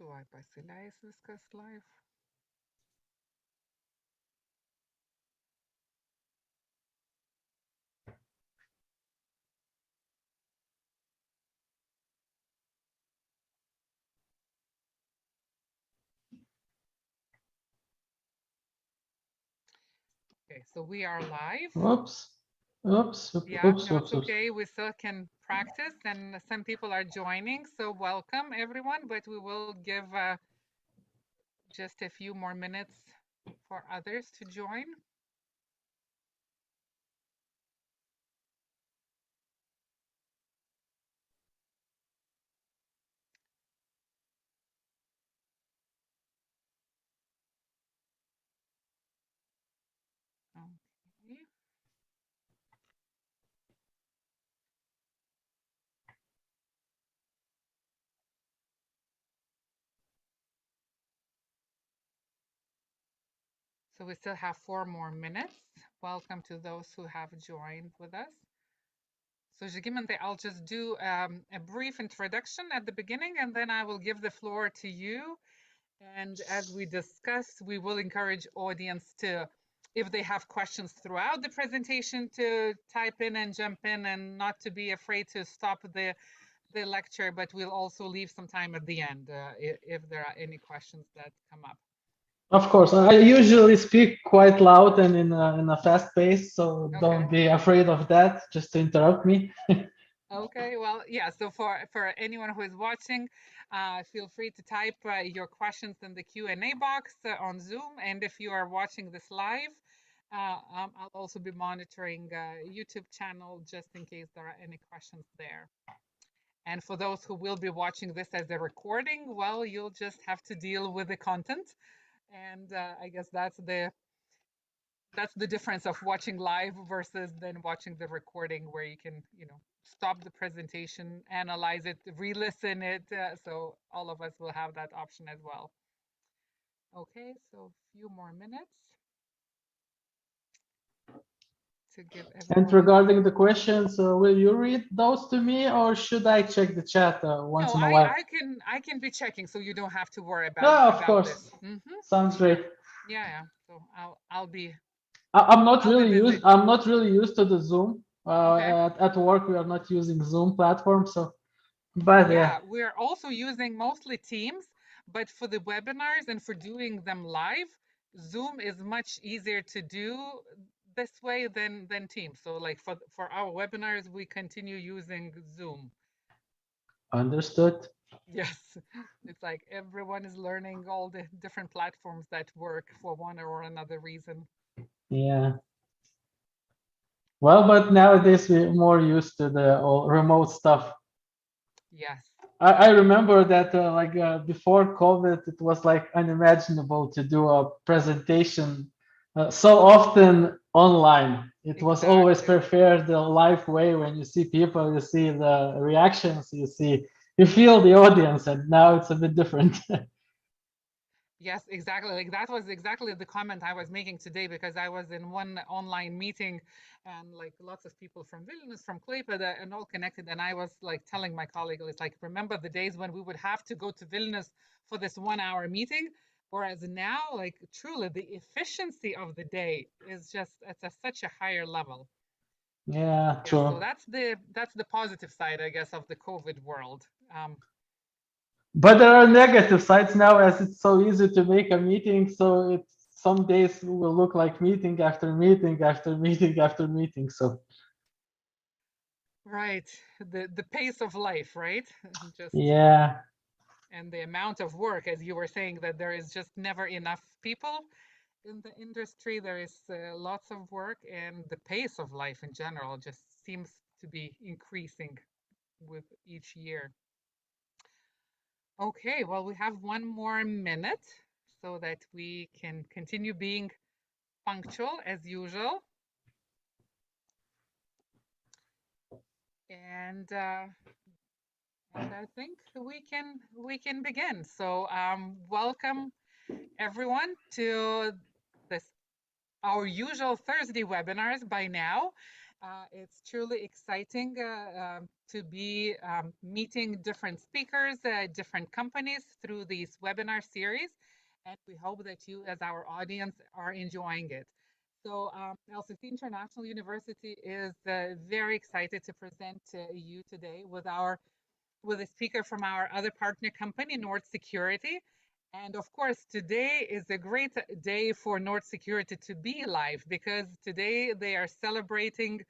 Tuoj pasileis viskas live. Okay, so we are live. Oops. Oops. Yeah, Oops. no, it's Oops. Oops. okay. We still can practice, and some people are joining. So welcome, everyone. But we will give just a few more minutes for others to join. Okay. So we still have 4 more minutes. Welcome to those who have joined with us. So Žygimantai, I'll just do a brief introduction at the beginning, and then I will give the floor to you. And as we discussed, we will encourage audience to, if they have questions throughout the presentation, to type in and jump in, and not to be afraid to stop the lecture, but we'll also leave some time at the end if there are any questions that come up. Of course, I usually speak quite loud and in a fast pace, so Okay. don't be afraid of that. Just to interrupt me. Okay, well, yeah, so for anyone who is watching, feel free to type your questions in the Q&A box on Zoom. And if you are watching this live, I'll also be monitoring YouTube channel just in case there are any questions there. And for those who will be watching this as a recording, well, you'll just have to deal with the content. And I guess that's the difference of watching live versus then watching the recording, where you can, stop the presentation, analyze it, re-listen it. So all of us will have that option as well. Okay, so a few more minutes to give everyone. And regarding the questions, will you read those to me, or should I check the chat once No, in a while? I can be checking, so you don't have to worry No, of about course. this. Sounds great. Yeah. So I'll be. I'm not I'll be really busy. used. I'm not really used to the Zoom. Okay. At work, we are not using Zoom platform, so. But Yeah, we're also using mostly Teams, but for the webinars and for doing them live, Zoom is much easier to do this way than Teams. So like for our webinars, we continue using Zoom. Understood. Yes, it's like everyone is learning all the different platforms that work for one or another reason. Yeah. Well, but nowadays we're more used to the all remote stuff. Yes. I remember that before COVID, it was like unimaginable to do a presentation so often online. It was always Exactly. preferred the live way when you see people, you see the reactions, you feel the audience, and now it's a bit different. Yes, exactly. Like that was exactly the comment I was making today, because I was in one online meeting, and like lots of people from Vilnius, from Klaipėda, and all connected. And I was like telling my colleague, it's like, remember the days when we would have to go to Vilnius for this 1 hour meeting? Whereas now, like truly, the efficiency of the day is just at such a higher level. Yeah, Yeah, so true. that's the positive side, I guess, of the COVID world. But there are negative sides now, as it's so easy to make a meeting. So it's some days will look like meeting after meeting after meeting after meeting. So Right, the pace of life, right? Just. yeah, And the amount of work, as you were saying, that there is just never enough people in the industry. There is lots of work, and the pace of life in general just seems to be increasing with each year. Okay, well, we have 1 more minute so that we can continue being punctual as usual. And I think we can begin. So welcome everyone to this our usual Thursday webinars by now. It's truly exciting to be meeting different speakers, different companies through this webinar series, and we hope that you, as our audience, are enjoying it. So, LCC International University is very excited to present you today with a speaker from our other partner company, Nonrepudiation. And of course, today is a great day for Nonrepudiation to be live because today they are celebrating,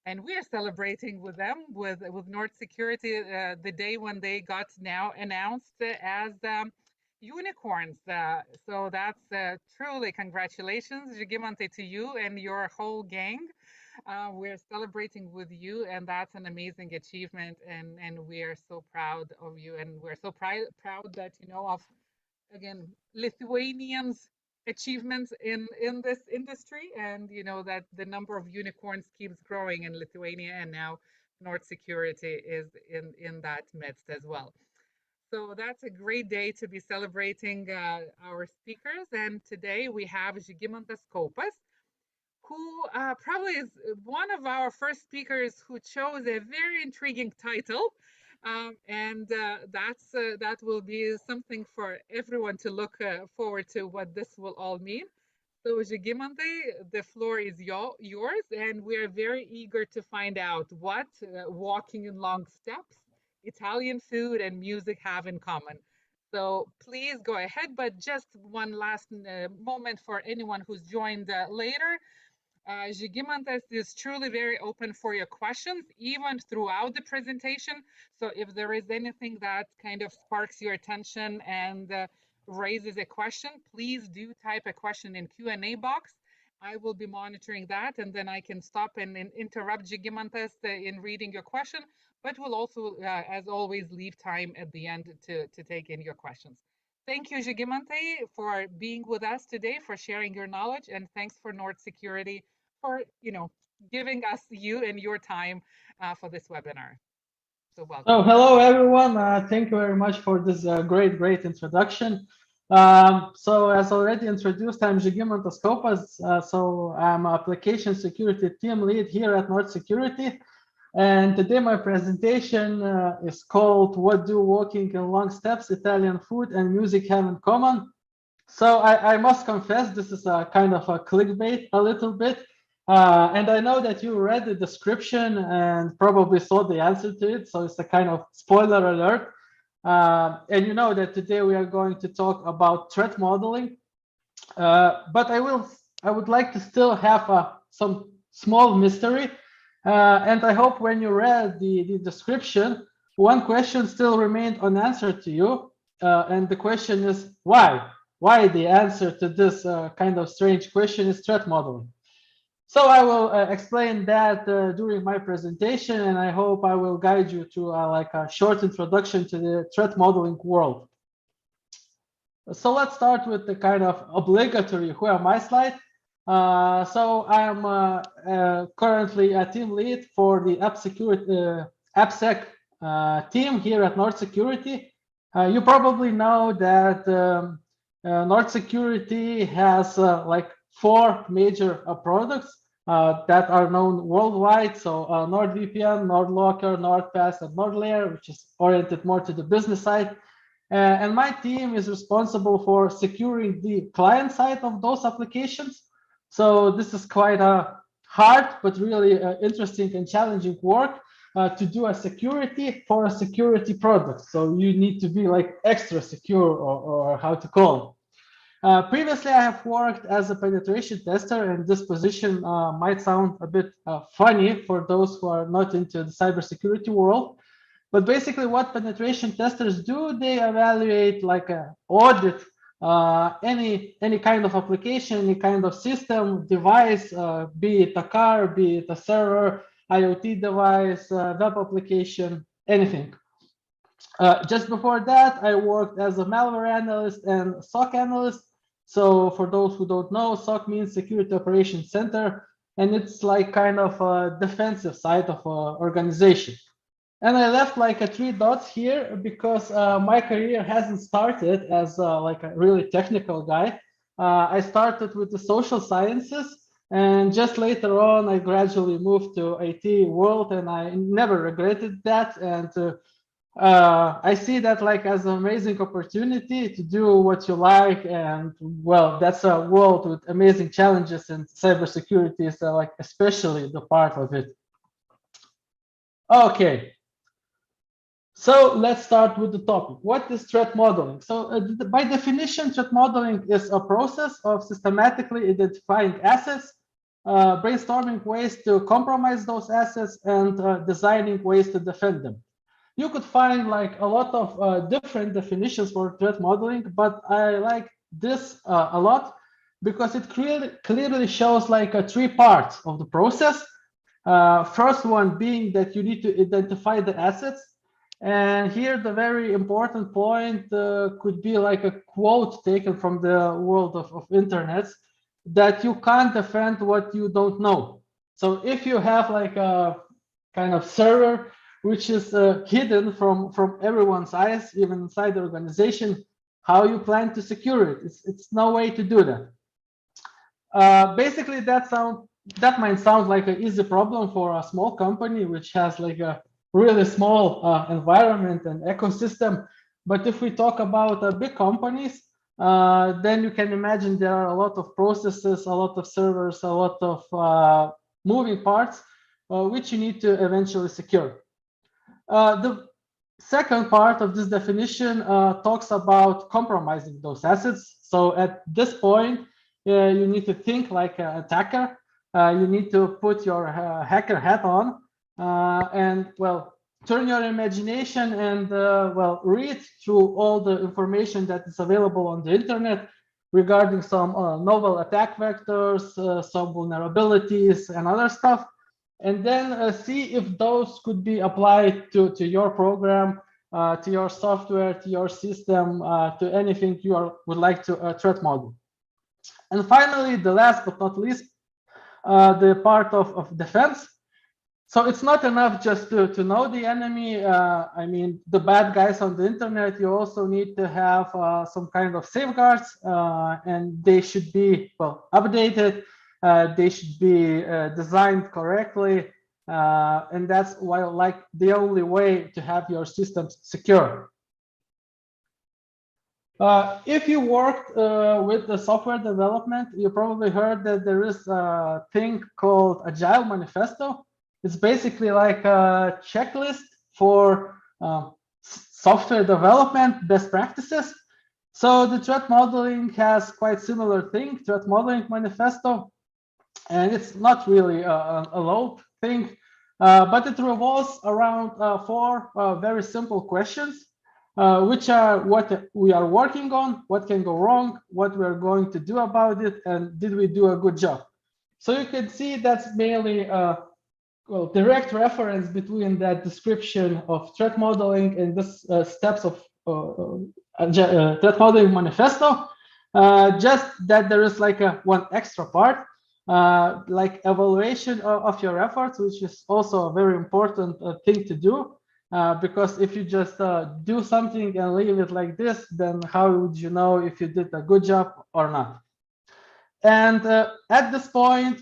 and we are celebrating with them, with Nonrepudiation, the day when they got now announced as unicorns. So that's truly congratulations, Žygimante, to you and your whole gang. We're celebrating with you, and that's an amazing achievement. And we are so proud of you, and we're so proud that of again Lithuanians' achievements in this industry, and that the number of unicorns keeps growing in Lithuania, and now Nonrepudiation is in that midst as well. So that's a great day to be celebrating our speakers. And today we have Žygimantas Kaupas, who probably is one of our first speakers who chose a very intriguing title. And that will be something for everyone to look forward to what this will all mean. So, Žygimante, the floor is yours, and we're very eager to find out what walking in long steps, Italian food, and music have in common. So please go ahead, but just one last moment for anyone who's joined later. Žygimantas is truly very open for your questions, even throughout the presentation. So if there is anything that kind of sparks your attention and raises a question, please do type a question in Q&A box. I will be monitoring that, and then I can stop and interrupt Žygimantas in reading your question, but we'll also, as always, leave time at the end to take in your questions. Thank you, Žygimante, for being with us today, for sharing your knowledge, and thanks for Nonrepudiation for giving us you and your time for this webinar. So welcome. Oh, hello everyone. Thank you very much for this great introduction. So as already introduced, I'm Žygimantas Kaupas. So I'm application security team lead here at Nonrepudiation. And today my presentation is called "What Do Walking in Long Steps, Italian Food and Music Have in Common?" So I must confess, this is a kind of a clickbait a little bit. And I know that you read the description and probably saw the answer to it. So it's a kind of spoiler alert. And you know that today we are going to talk about threat modeling. But I would like to still have some small mystery. And I hope when you read the description, one question still remained unanswered to you. And the question is why? Why the answer to this kind of strange question is threat modeling. So I will explain that during my presentation, and I hope I will guide you through like a short introduction to the threat modeling world. So let's start with the kind of obligatory who am I slide. So I am currently a team lead for the AppSec team here at Nonrepudiation. You probably know that Nonrepudiation has like 4 major products that are known worldwide. So NordVPN, NordLocker, NordPass, and NordLayer, which is oriented more to the business side. And my team is responsible for securing the client side of those applications. So this is quite a hard, but really interesting and challenging work to do a security for a security product. So you need to be like extra secure, or how to call it. Previously, I have worked as a penetration tester, and this position might sound a bit funny for those who are not into the cybersecurity world. But basically, what penetration testers do, they evaluate, like audit any kind of application, any kind of system, device, be it a car, be it a server, IoT device, web application, anything. Just before that, I worked as a malware analyst and SOC analyst. So for those who don't know, SOC means Security Operations Center, and it's like kind of a defensive side of an organization. And I left like a 3 dots here because my career hasn't started as like a really technical guy. I started with the social sciences, And just later on, I gradually moved to IT world, and I never regretted that. And I see that like as an amazing opportunity to do what you like. And well, that's a world with amazing challenges, and cybersecurity is like especially the part of it. Okay. So let's start with the topic. What is threat modeling? So by definition, threat modeling is a process of systematically identifying assets, brainstorming ways to compromise those assets, and designing ways to defend them. You could find like a lot of different definitions for threat modeling, but I like this a lot because it clearly shows like three parts of the process. First one being that you need to identify the assets. And here the very important point could be like a quote taken from the world of internet, that you can't defend what you don't know. So if you have like a kind of server which is hidden from everyone's eyes, even inside the organization, how you plan to secure it? It's no way to do that. Basically, that might sound like an easy problem for a small company which has like a really small environment and ecosystem. But if we talk about big companies, then you can imagine there are a lot of processes, a lot of servers, a lot of moving parts, which you need to eventually secure. The second part of this definition talks about compromising those assets. So at this point, you need to think like an attacker. You need to put your hacker hat on and, well, turn your imagination and, well, read through all the information that is available on the internet regarding some novel attack vectors, some vulnerabilities, and other stuff. And then see if those could be applied to your program, to your software, to your system, to anything you would like to threat model. And finally, the last but not least, the part of defense. So it's not enough just to know the enemy. I mean, the bad guys on the internet, you also need to have some kind of safeguards, and they should be, well, updated. They should be designed correctly. And that's why, like, the only way to have your systems secure. If you worked with the software development, you probably heard that there is a thing called Agile Manifesto. It's basically like a checklist for software development best practices. So the threat modeling has quite similar thing, threat modeling manifesto, and it's not really a low thing, but it revolves around four very simple questions. Which are what we are working on, what can go wrong, what we're going to do about it, and did we do a good job? So you can see that's mainly well, direct reference between that description of threat modeling and this steps of threat modeling manifesto. Just that there is like one extra part, like evaluation of your efforts, which is also a very important thing to do. Because if you just do something and leave it like this, then how would you know if you did a good job or not? And at this point,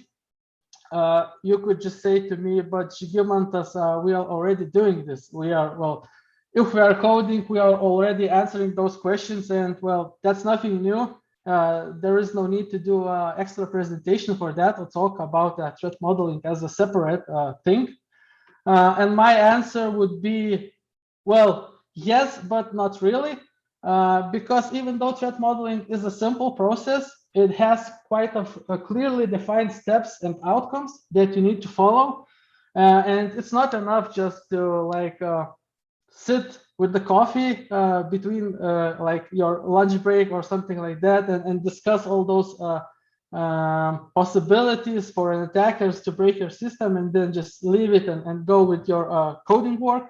you could just say to me, but Žygimantas, we are already doing this. We are, well, if we are coding, we are already answering those questions, and well, that's nothing new. There is no need to do an extra presentation for that or talk about threat modeling as a separate thing. And my answer would be, well, yes, but not really, because even though threat modeling is a simple process, it has quite a clearly defined steps and outcomes that you need to follow. And it's not enough just to like sit with the coffee between like your lunch break or something like that and discuss all those possibilities for an attackers to break your system and then just leave it and go with your coding work.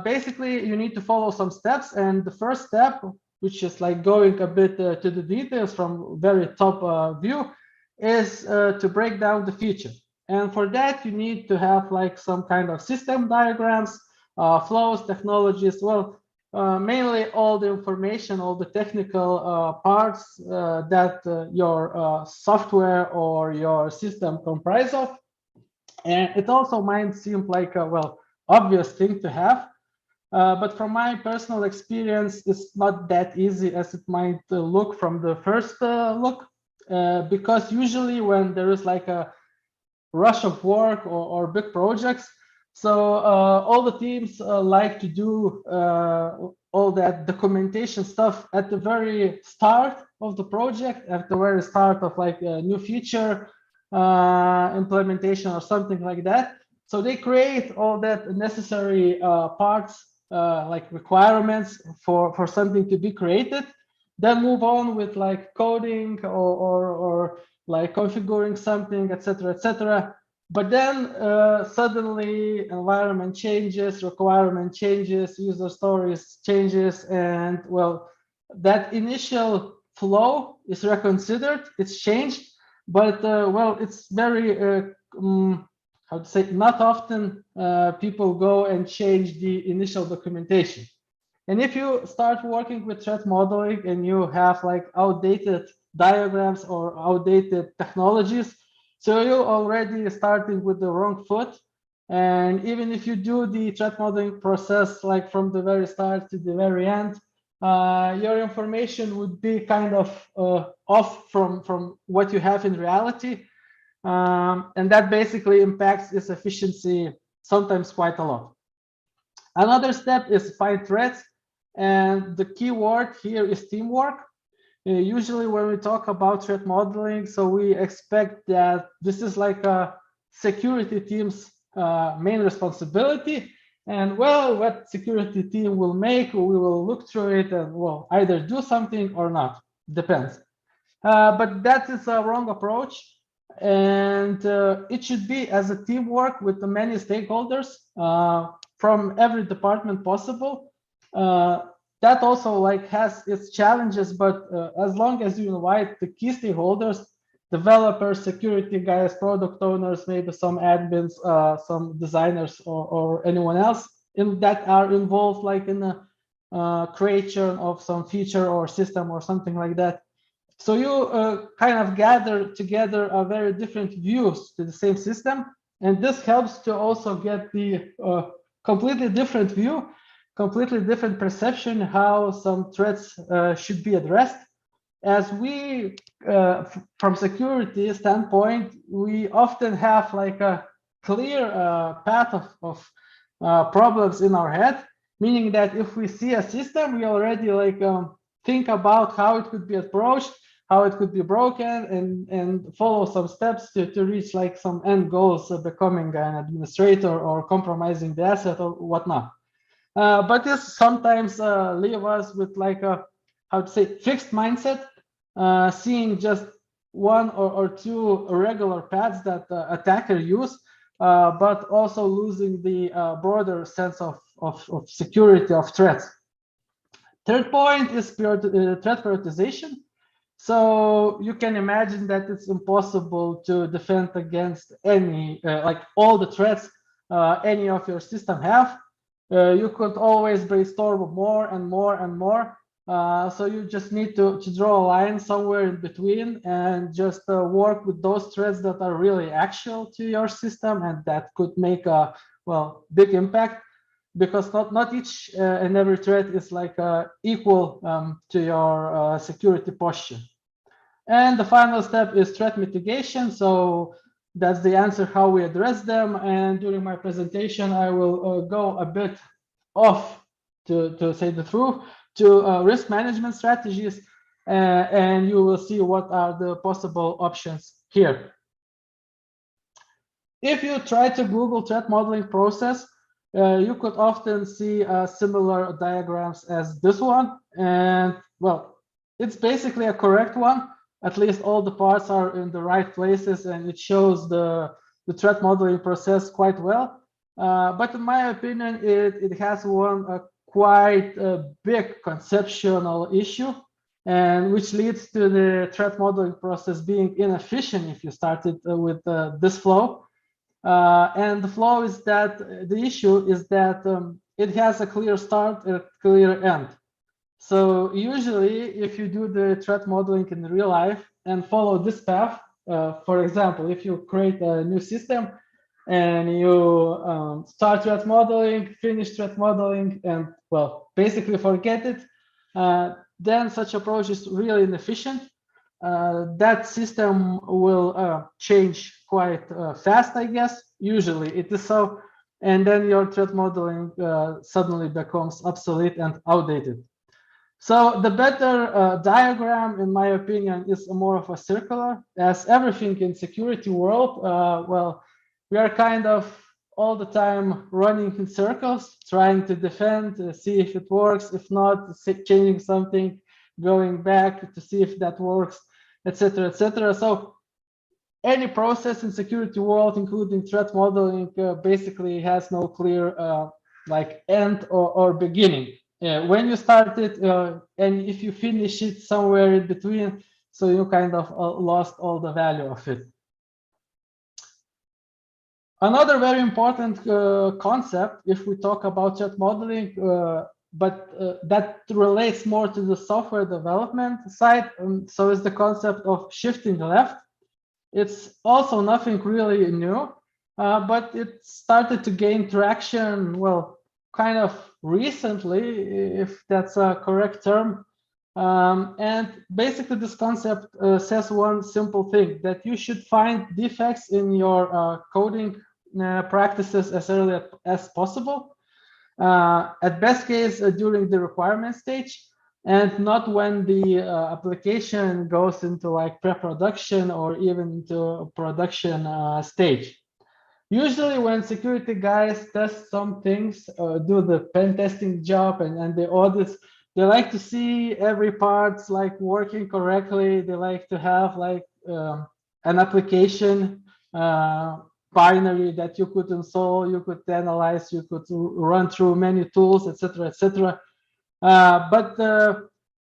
Basically, you need to follow some steps, and the first step, which is like going a bit to the details from very top view, is to break down the feature. And for that, you need to have like some kind of system diagrams, flows, technologies. Well, mainly all the information, all the technical parts that your software or your system comprise of. And it also might seem like a, well, obvious thing to have. But from my personal experience, it's not that easy as it might look from the first look, because usually when there is like a rush of work or big projects, so all the teams like to do all that documentation stuff at the very start of the project, at the very start of like a new feature implementation or something like that. So they create all that necessary parts, like requirements for something to be created, then move on with like coding or like configuring something, etc., etc. But then suddenly environment changes, requirement changes, user stories changes, and well, that initial flow is reconsidered, it's changed, but well, it's very how to say, not often people go and change the initial documentation. And if you start working with threat modeling and you have like outdated diagrams or outdated technologies, so you're already starting with the wrong foot. And even if you do the threat modeling process like from the very start to the very end, your information would be kind of off from what you have in reality. And that basically impacts its efficiency sometimes quite a lot. Another step is find threats. And the key word here is teamwork. Usually when we talk about threat modeling, so we expect that this is like a security team's main responsibility. And well, what security team will make, we will look through it and well, either do something or not, depends. But that is a wrong approach. And it should be as a teamwork with the many stakeholders from every department possible. That also like has its challenges, but as long as you invite the key stakeholders, developers, security guys, product owners, maybe some admins, some designers, or anyone else that are involved like in the creation of some feature or system or something like that. So you kind of gather together a very different views to the same system, and this helps to also get the completely different view, completely different perception how some threats should be addressed. As we, from security standpoint, we often have like a clear path of problems in our head, meaning that if we see a system, we already like think about how it could be approached, how it could be broken, and follow some steps to reach like some end goals, becoming an administrator or compromising the asset or whatnot. But this sometimes leave us with like a, how to say, fixed mindset, seeing just one or two regular paths that attacker use, but also losing the broader sense of security of threats. Third point is threat prioritization. So you can imagine that it's impossible to defend against any, like all the threats any of your system have. You could always brainstorm more and more and more. So you just need to draw a line somewhere in between and just work with those threats that are really actual to your system and that could make a, well, big impact, because not each and every threat is like equal to your security posture. And the final step is threat mitigation. So that's the answer how we address them. And during my presentation, I will go a bit off, to say the truth, to risk management strategies. And you will see what are the possible options here. If you try to Google threat modeling process, you could often see similar diagrams as this one. And well, it's basically a correct one. At least all the parts are in the right places and it shows the threat modeling process quite well. But in my opinion, it has one quite big conceptual issue, and which leads to the threat modeling process being inefficient if you started with this flow. And the flow is that the issue is that it has a clear start and a clear end. So usually, if you do the threat modeling in real life and follow this path, for example, if you create a new system and you start threat modeling, finish threat modeling, and well, basically forget it, then such approach is really inefficient. That system will change quite fast, I guess. Usually it is so. And then your threat modeling suddenly becomes obsolete and outdated. So the better diagram, in my opinion, is more of a circular, as everything in security world, well, we are kind of all the time running in circles, trying to defend, see if it works, if not, changing something, going back to see if that works, etc., etc. So any process in security world, including threat modeling, basically has no clear like end or beginning. When you start it, and if you finish it somewhere in between, so you kind of lost all the value of it. Another very important concept, if we talk about threat modeling, but that relates more to the software development side, so is the concept of shifting left. It's also nothing really new, but it started to gain traction, well, kind of recently, if that's a correct term. And basically this concept says one simple thing, that you should find defects in your coding practices as early as possible. At best case, during the requirement stage, and not when the application goes into like pre-production or even into production stage. Usually when security guys test some things, do the pen testing job and the audits, they like to see every part's like working correctly. They like to have like an application binary that you could install, you could analyze, you could run through many tools, etc., etc. But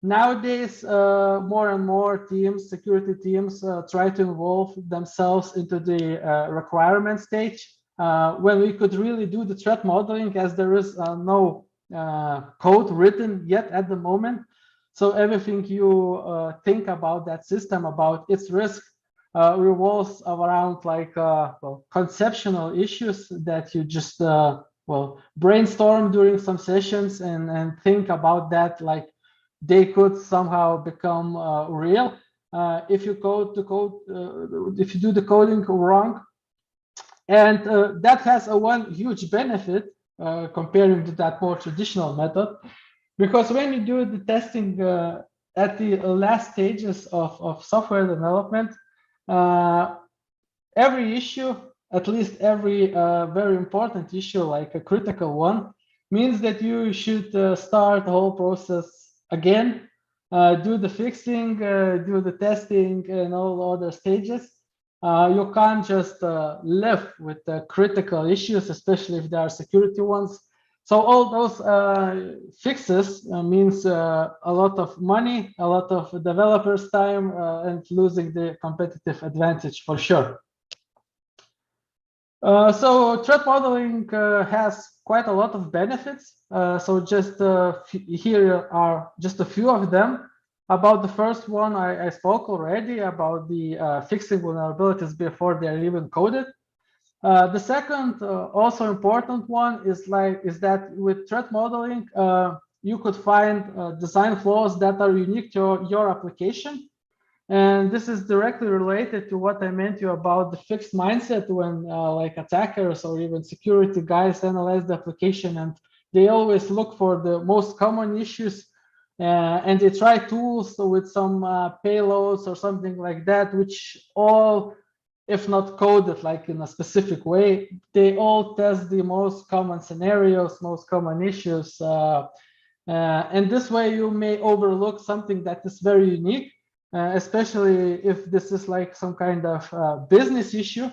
nowadays, more and more teams, security teams, try to involve themselves into the requirement stage when we could really do the threat modeling, as there is no code written yet at the moment. So everything you think about that system, about its risk, revolves around like well, conceptual issues that you just well, brainstorm during some sessions and think about that like they could somehow become real. If you if you do the coding wrong, and that has a one huge benefit comparing to that more traditional method, because when you do the testing at the last stages of software development, every issue, at least every very important issue, like a critical one, means that you should start the whole process again, do the fixing, do the testing and all other stages. You can't just live with the critical issues, especially if they are security ones. So all those fixes means a lot of money, a lot of developers' time, and losing the competitive advantage for sure. So threat modeling has quite a lot of benefits. So just here are just a few of them. About the first one, I spoke already about the fixing vulnerabilities before they're even coded. The second, also important one is that with threat modeling, you could find design flaws that are unique to your application. And this is directly related to what I meant to you about the fixed mindset when like attackers or even security guys analyze the application, and they always look for the most common issues and they try tools with some payloads or something like that, which all, if not coded like in a specific way, they all test the most common scenarios, most common issues. And this way you may overlook something that is very unique. Especially if this is like some kind of business issue,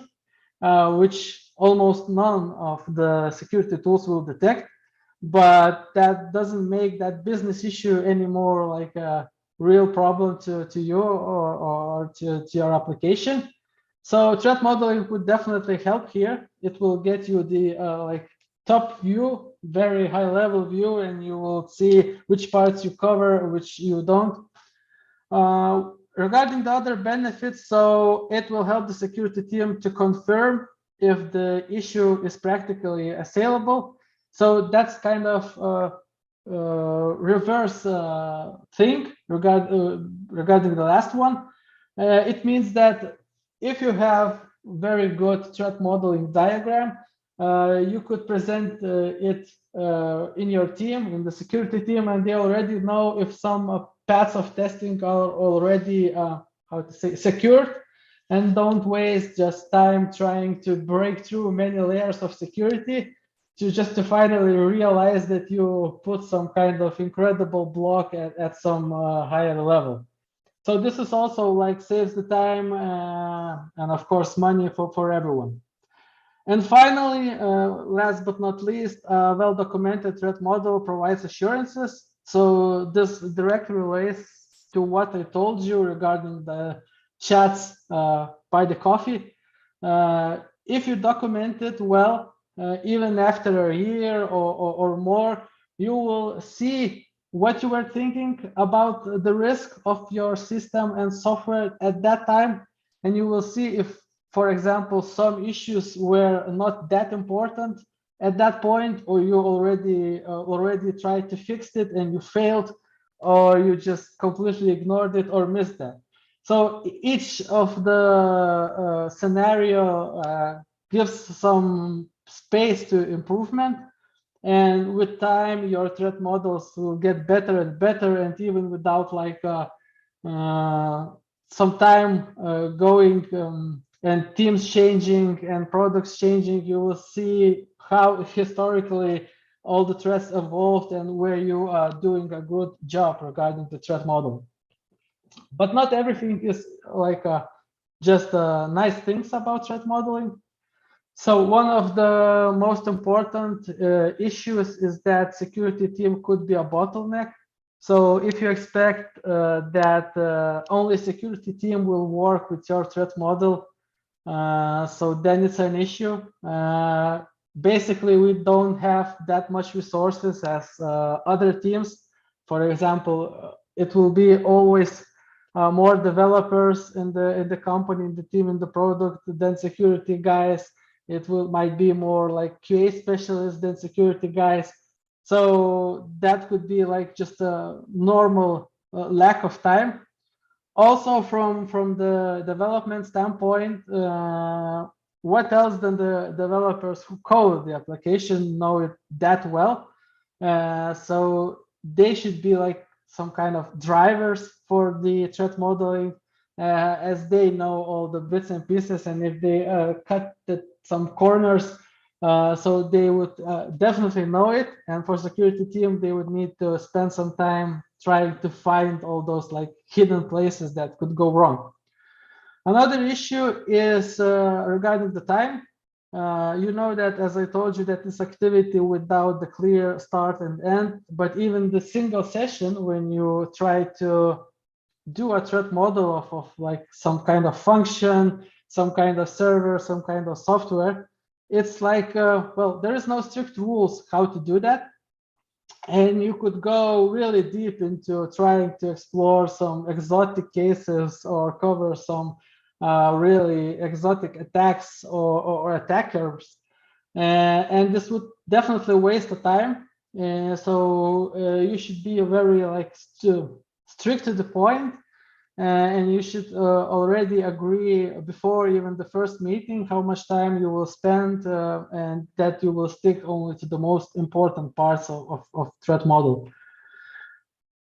which almost none of the security tools will detect, but that doesn't make that business issue anymore like a real problem to you or to your application. So threat modeling would definitely help here. It will get you the like top view, very high level view, and you will see which parts you cover, which you don't. Regarding the other benefits, so it will help the security team to confirm if the issue is practically assailable. So that's kind of reverse thing regarding the last one. It means that if you have very good threat modeling diagram, you could present it in your team, in the security team, and they already know if some paths of testing are already how to say secured, and don't waste just time trying to break through many layers of security to finally realize that you put some kind of incredible block at some higher level. So this is also like saves the time and of course money for everyone. And finally, last but not least, a well-documented threat model provides assurances. So this directly relates to what I told you regarding the chats by the coffee. If you document it well, even after a year or more, you will see what you were thinking about the risk of your system and software at that time. And you will see if, for example, some issues were not that important at that point, or you already tried to fix it and you failed, or you just completely ignored it or missed that. So each of the scenario gives some space to improvement, and with time your threat models will get better and better, and even without like some time going and teams changing and products changing, you will see how historically all the threats evolved and where you are doing a good job regarding the threat model. But not everything is like just nice things about threat modeling. So one of the most important issues is that security team could be a bottleneck. So if you expect that only security team will work with your threat model, so then it's an issue. Basically, we don't have that much resources as other teams. For example, it will be always more developers in the company, in the team, in the product than security guys. It might be more like QA specialists than security guys. So that could be like just a normal lack of time. Also, from the development standpoint, what else than the developers who code the application know it that well? So they should be like some kind of drivers for the threat modeling, as they know all the bits and pieces, and if they cut some corners, so they would definitely know it. And for security team, they would need to spend some time trying to find all those like hidden places that could go wrong. Another issue is regarding the time. You know that, as I told you, that this activity without the clear start and end, but even the single session, when you try to do a threat model of like some kind of function, some kind of server, some kind of software, it's like, well, there is no strict rules how to do that. And you could go really deep into trying to explore some exotic cases or cover some really exotic attacks or attackers. And this would definitely waste the time. So you should be very like strict to the point. And you should already agree before even the first meeting how much time you will spend, and that you will stick only to the most important parts of threat model.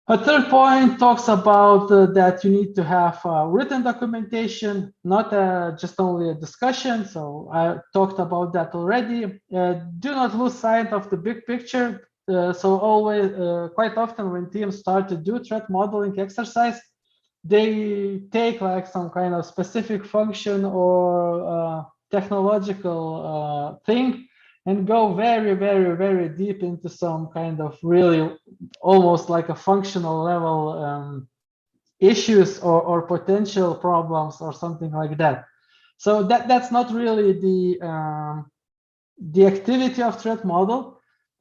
A third point talks about that you need to have written documentation, not just only a discussion. So I talked about that already. Do not lose sight of the big picture. So always, quite often when teams start to do threat modeling exercise, they take like some kind of specific function or technological thing and go very, very, very deep into some kind of really almost like a functional level issues or potential problems or something like that. So that's not really the activity of threat model,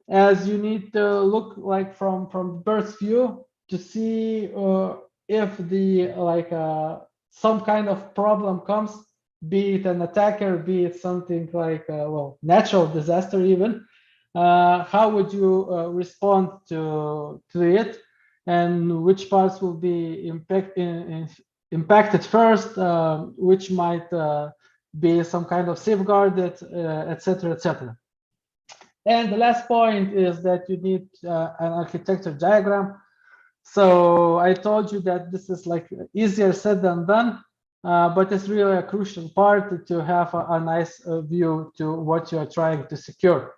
as you need to look like from bird's view to see if the some kind of problem comes, be it an attacker, be it something like well, natural disaster even. How would you respond to it, and which parts will be impacted first, which might be some kind of safeguarded, etc., etc. And the last point is that you need an architecture diagram. So I told you that this is like easier said than done, but it's really a crucial part to have a nice view to what you are trying to secure.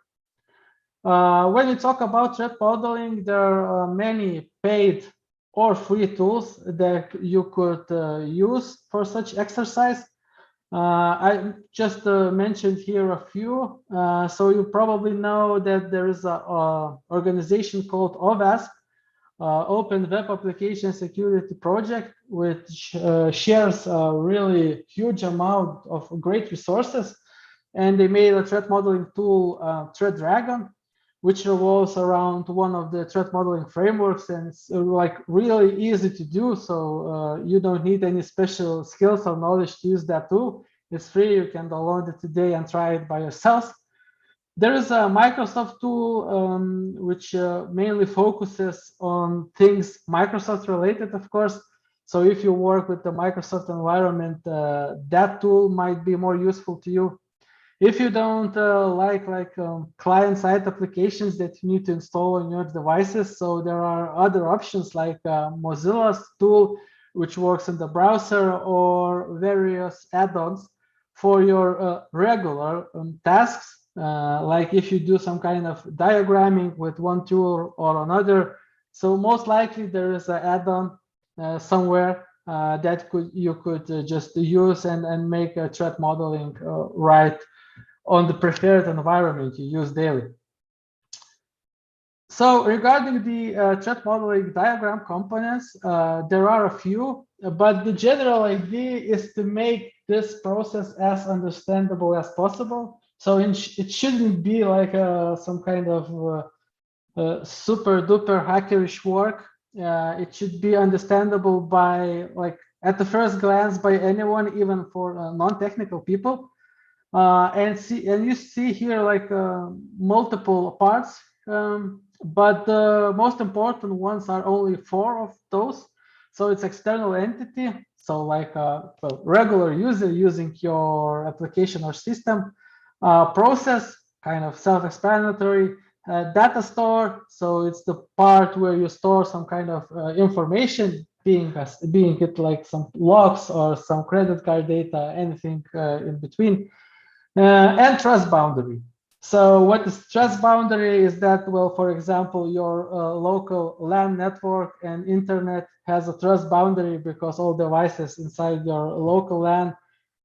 When you talk about threat modeling, there are many paid or free tools that you could use for such exercise. I just mentioned here a few. So you probably know that there is a organization called OWASP, Open Web Application Security Project, which shares a really huge amount of great resources. And they made a threat modeling tool, ThreatDragon, which revolves around one of the threat modeling frameworks, and it's like really easy to do. So you don't need any special skills or knowledge to use that tool. It's free. You can download it today and try it by yourself. There is a Microsoft tool which mainly focuses on things Microsoft related, of course. So if you work with the Microsoft environment, that tool might be more useful to you. If you don't like client-side applications that you need to install on your devices, so there are other options like Mozilla's tool, which works in the browser, or various add-ons for your regular tasks. Like if you do some kind of diagramming with one tool or another. So most likely there is an add-on somewhere that you could just use and make a threat modeling right on the preferred environment you use daily. So regarding the threat modeling diagram components, there are a few, but the general idea is to make this process as understandable as possible. So it shouldn't be like some kind of super duper hackerish work. It should be understandable by at the first glance by anyone, even for non-technical people. And you see here multiple parts, but the most important ones are only 4 of those. So it's external entity, so well, regular user using your application or system. Process, kind of self-explanatory. Data store, so it's the part where you store some kind of information, being it like some logs or some credit card data, anything in between. And trust boundary. So what is trust boundary is that, well, for example, your local LAN network and internet has a trust boundary because all devices inside your local LAN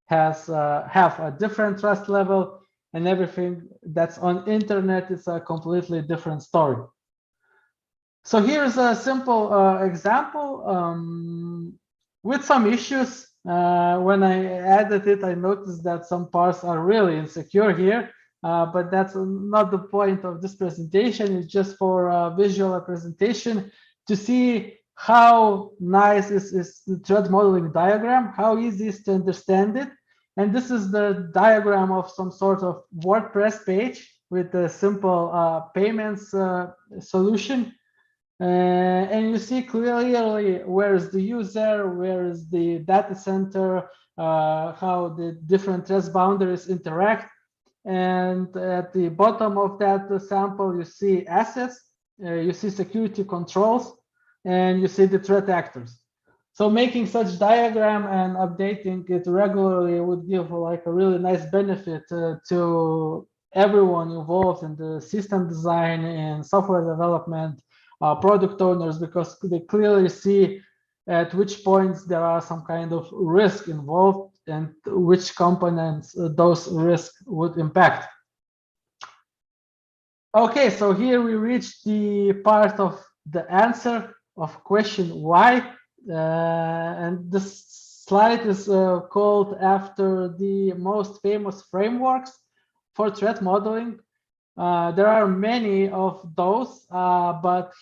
have a different trust level, and everything that's on internet is a completely different story. So here's a simple example with some issues. When I added it, I noticed that some parts are really insecure here, but that's not the point of this presentation. It's just for a visual representation to see how nice is the threat modeling diagram, how easy is to understand it. And this is the diagram of some sort of WordPress page with a simple payments solution. And you see clearly where is the user, where is the data center, how the different trust boundaries interact. And at the bottom of that sample, you see assets, you see security controls, and you see the threat actors. So making such diagram and updating it regularly would give like a really nice benefit to everyone involved in the system design and software development, product owners, because they clearly see at which points there are some kind of risk involved and which components those risks would impact. Okay, so here we reach the part of the answer of question why. And this slide is called after the most famous frameworks for threat modeling, there are many of those, but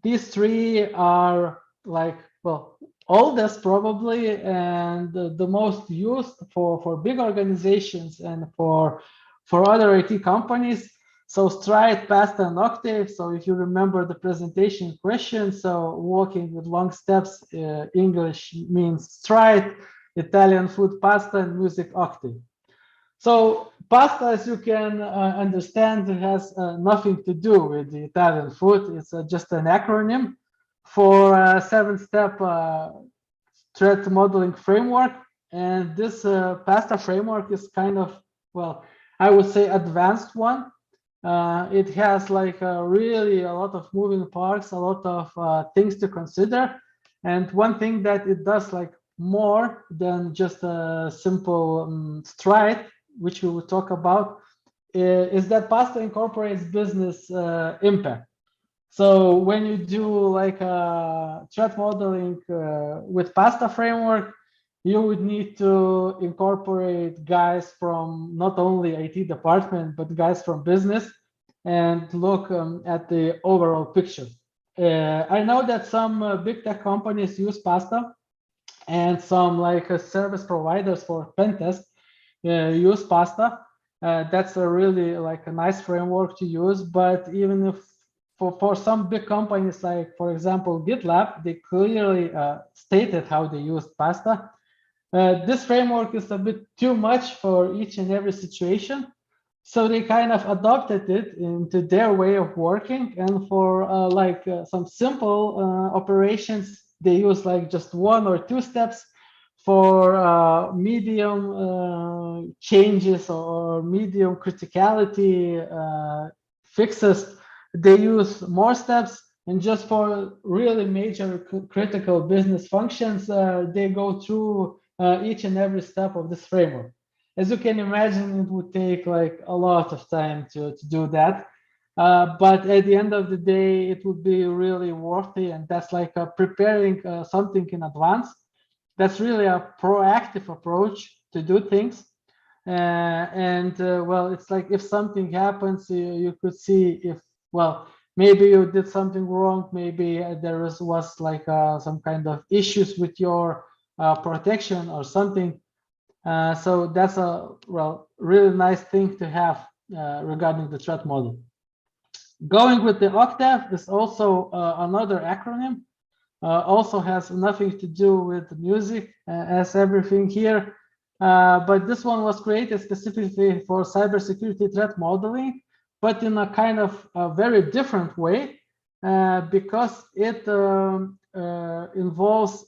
these three are like, well, oldest probably, and the most used for big organizations and for other IT companies. So Stride, Pasta, and Octave. So if you remember the presentation question, so walking with long steps, English means Stride, Italian food pasta, and music Octave. So pasta, as you can understand, has nothing to do with the Italian food. It's just an acronym for a 7-step threat modeling framework. And this pasta framework is kind of, well, I would say advanced one. It has like really a lot of moving parts, a lot of things to consider. And one thing that it does like more than just a simple stride, which we will talk about, is that pasta incorporates business impact. So when you do like threat modeling with pasta framework, you would need to incorporate guys from not only IT department, but guys from business and look at the overall picture. I know that some big tech companies use pasta, and some like service providers for pen test use pasta. That's a really like a nice framework to use, but even if for some big companies, like for example GitLab, they clearly stated how they used pasta. This framework is a bit too much for each and every situation, so they kind of adopted it into their way of working. And for some simple operations, they use like just 1 or 2 steps. For medium changes or medium criticality fixes, they use more steps. And just for really major critical business functions, they go through each and every step of this framework. As you can imagine, it would take like a lot of time to do that. But at the end of the day, it would be really worthy. And that's like preparing something in advance. That's really a proactive approach to do things. Well, it's like if something happens, you could see if, well, maybe you did something wrong, maybe there was like some kind of issues with your protection or something. So that's a really nice thing to have regarding the threat model. Going with the Octave is also another acronym. Also has nothing to do with music as everything here. But this one was created specifically for cybersecurity threat modeling, but in a kind of a very different way, because it involves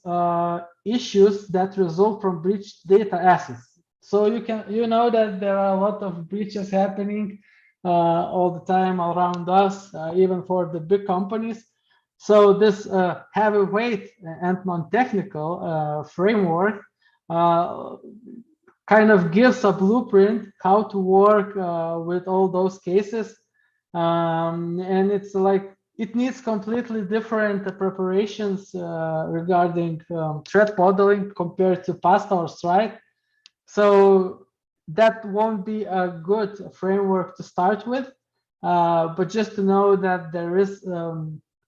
issues that result from breached data assets. So you know that there are a lot of breaches happening all the time around us, even for the big companies. So this heavyweight and non-technical framework kind of gives a blueprint how to work with all those cases. And it's like, it needs completely different preparations regarding threat modeling compared to pasta or stride. So that won't be a good framework to start with, but just to know that there is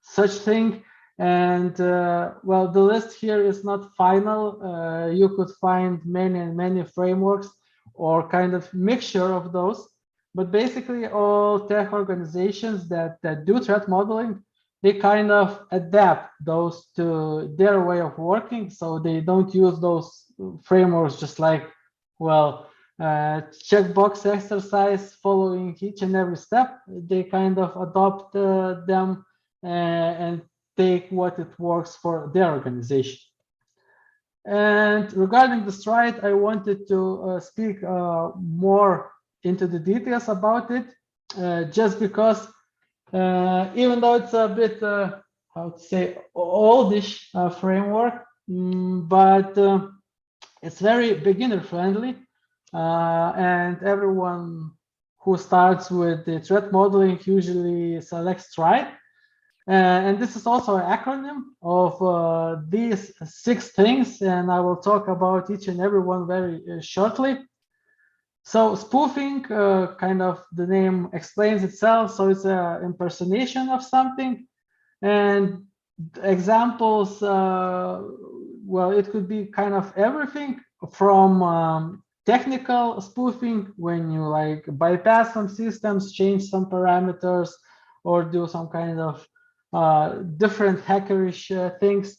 such thing. And well, the list here is not final. You could find many frameworks or kind of mixture of those, but basically all tech organizations that do threat modeling, they kind of adapt those to their way of working. So they don't use those frameworks just like, well, checkbox exercise following each and every step. They kind of adopt them and take what it works for their organization. And regarding the stride, I wanted to speak more into the details about it, just because even though it's a bit, how to say, oldish framework, but it's very beginner friendly, and everyone who starts with the threat modeling usually selects stride. And this is also an acronym of these 6 things, and I will talk about each and every one very shortly. So spoofing, kind of the name explains itself. So it's an impersonation of something. And examples, well, it could be kind of everything from technical spoofing, when you like bypass some systems, change some parameters, or do some kind of different hackerish things.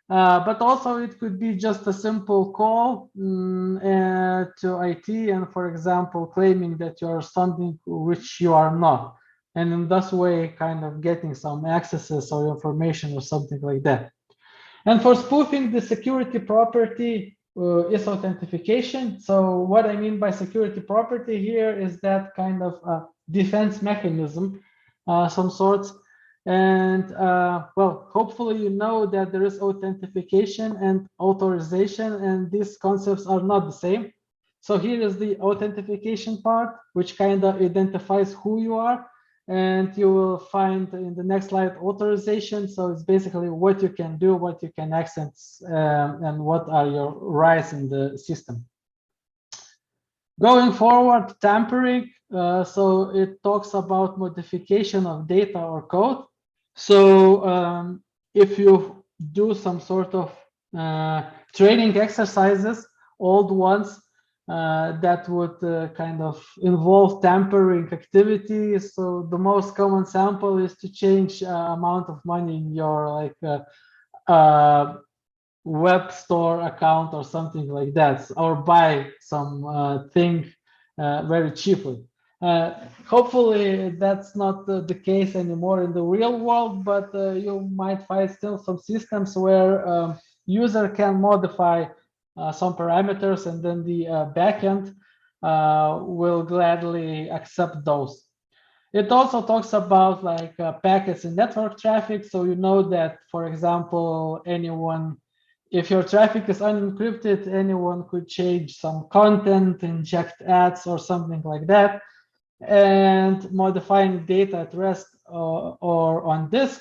But also it could be just a simple call to IT, and for example, claiming that you're something which you are not, and in this way kind of getting some accesses or information or something like that. And for spoofing, the security property is authentication. So what I mean by security property here is that kind of defense mechanism, some sorts. And well, hopefully you know that there is authentication and authorization, and these concepts are not the same. So here is the authentication part, which kind of identifies who you are. And you will find in the next slide authorization. So it's basically what you can do, what you can access, and what are your rights in the system. Going forward, tampering. So it talks about modification of data or code. So if you do some sort of training exercises, old ones, that would kind of involve tampering activities. So the most common sample is to change amount of money in your like web store account or something like that, or buy some thing very cheaply. Hopefully that's not the case anymore in the real world, but you might find still some systems where user can modify some parameters, and then the backend will gladly accept those. It also talks about like packets and network traffic. So you know that, for example, anyone, if your traffic is unencrypted, anyone could change some content, inject ads or something like that, and modifying data at rest or on disk.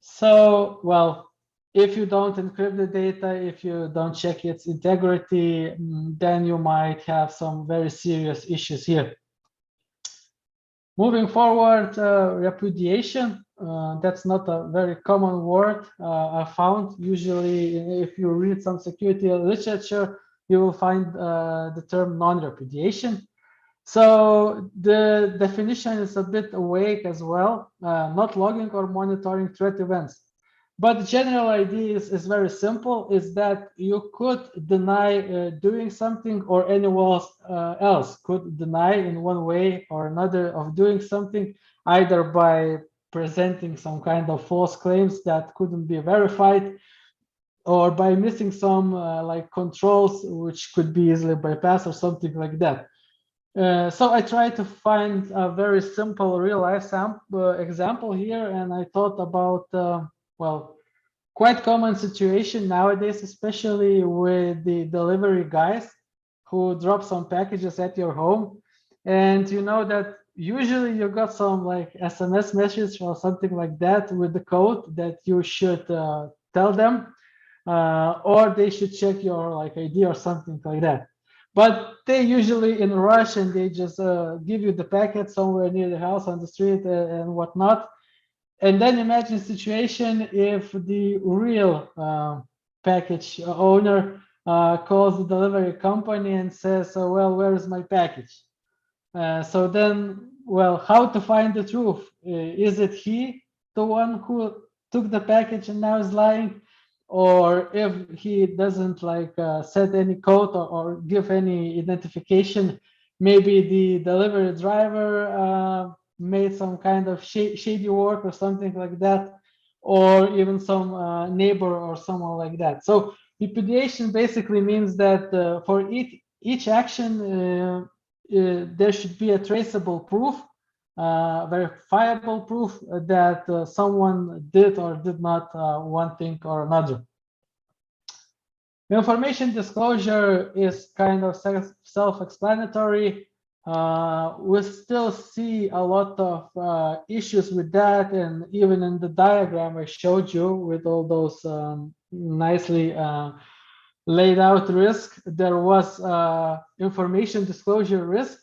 So, well, if you don't encrypt the data, if you don't check its integrity, then you might have some very serious issues here. Moving forward, repudiation. That's not a very common word I found. Usually, if you read some security literature, you will find the term non-repudiation. So the definition is a bit vague as well, not logging or monitoring threat events. But the general idea is very simple, is that you could deny doing something, or anyone else could deny in one way or another of doing something, either by presenting some kind of false claims that couldn't be verified, or by missing some like controls which could be easily bypassed or something like that. So I tried to find a very simple real-life example here, and I thought about, well, quite common situation nowadays, especially with the delivery guys who drop some packages at your home. And you know that usually you got some like SMS message or something like that with the code that you should tell them, or they should check your like ID or something like that. But they usually in a rush, and they just give you the packet somewhere near the house, on the street, and whatnot. And then imagine a situation if the real package owner calls the delivery company and says, "So, well, where is my package?" So then, well, how to find the truth? Is it he, the one who took the package and now is lying? Or if he doesn't like set any code or give any identification, maybe the delivery driver made some kind of shady work or something like that, or even some neighbor or someone like that. So repudiation basically means that for each action, there should be a traceable proof, verifiable proof that someone did or did not one thing or another. Information disclosure is kind of self-explanatory. We still see a lot of issues with that, and even in the diagram I showed you with all those nicely laid out risk, there was information disclosure risk.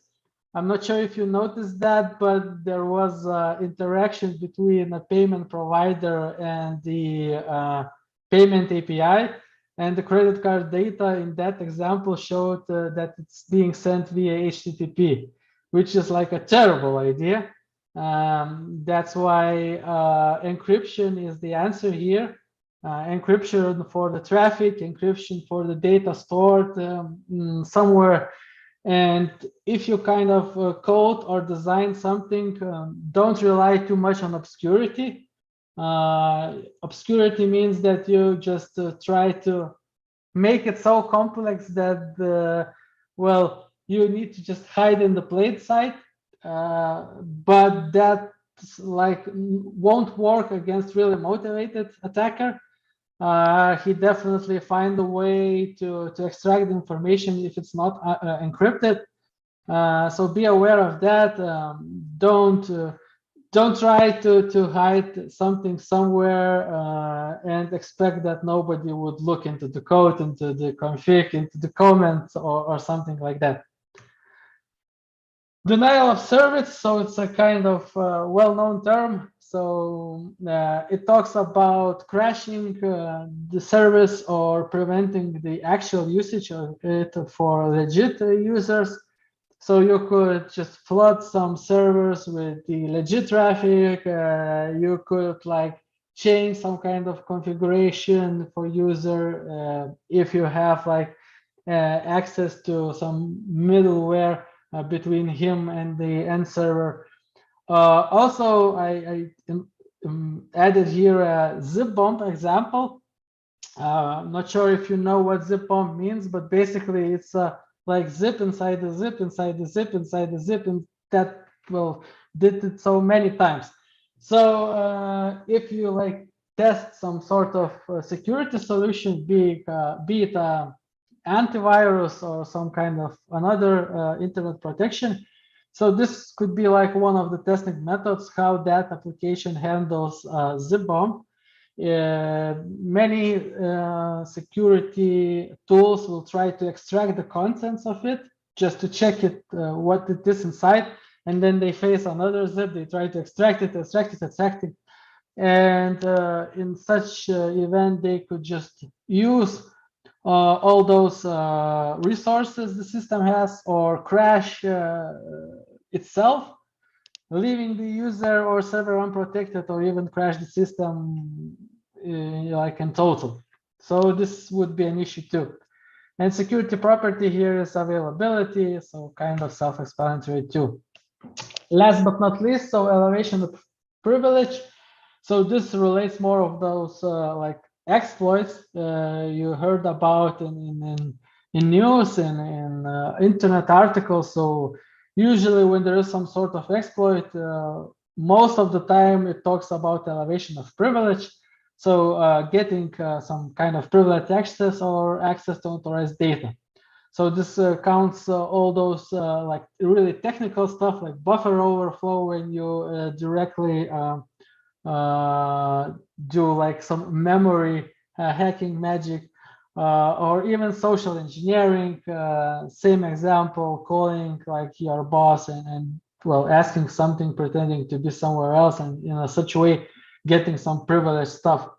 I'm not sure if you noticed that, but there was interaction between a payment provider and the payment API. And the credit card data in that example showed that it's being sent via HTTP, which is like a terrible idea. That's why encryption is the answer here. Encryption for the traffic, encryption for the data stored somewhere. And if you kind of code or design something, don't rely too much on obscurity. Obscurity means that you just try to make it so complex that, well, you need to just hide in the plain sight. But that like won't work against really motivated attacker. He definitely find a way to extract the information if it's not encrypted. So be aware of that. Don't try to hide something somewhere and expect that nobody would look into the code, into the config, into the comments, or something like that. Denial of service, so it's a kind of well-known term. So it talks about crashing the service or preventing the actual usage of it for legit users. So you could just flood some servers with the legit traffic. You could like change some kind of configuration for user if you have like access to some middleware between him and the end server. Also, I added here a zip bomb example. I'm not sure if you know what zip bomb means, but basically it's like zip inside the zip inside the zip inside the zip, and that well did it so many times. So if you like test some sort of security solution, be it antivirus or some kind of another internet protection. So this could be like one of the testing methods, how that application handles zip bomb. Many security tools will try to extract the contents of it just to check it, what it is inside. And then they face another zip, they try to extract it. And in such event, they could just use all those resources the system has or crash itself, leaving the user or server unprotected or even crash the system like in total. So this would be an issue too. And security property here is availability, so kind of self-explanatory too. Last but not least, so elevation of privilege. So this relates more of those like exploits you heard about in news and in internet articles. So usually when there is some sort of exploit, most of the time it talks about elevation of privilege. So getting some kind of privileged access or access to authorized data. So this counts all those like really technical stuff like buffer overflow when you directly do like some memory hacking magic, or even social engineering. Same example, calling like your boss and well asking something pretending to be somewhere else, and in such a way getting some privileged stuff.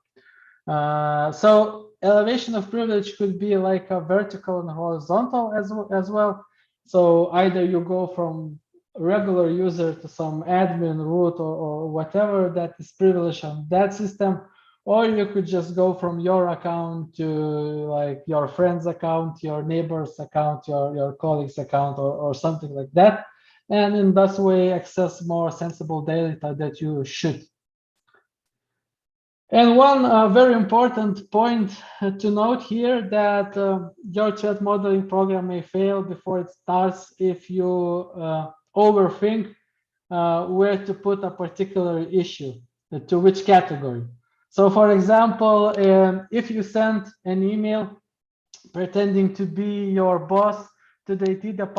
So elevation of privilege could be like a vertical and horizontal as well. So either you go from regular user to some admin root or whatever that is privileged on that system, or you could just go from your account to like your friend's account, your neighbor's account, your colleague's account, or something like that, and in that way access more sensible data that you should. And one very important point to note here, that your threat modeling program may fail before it starts if you overthink where to put a particular issue, to which category. So for example, if you send an email pretending to be your boss to the IT department,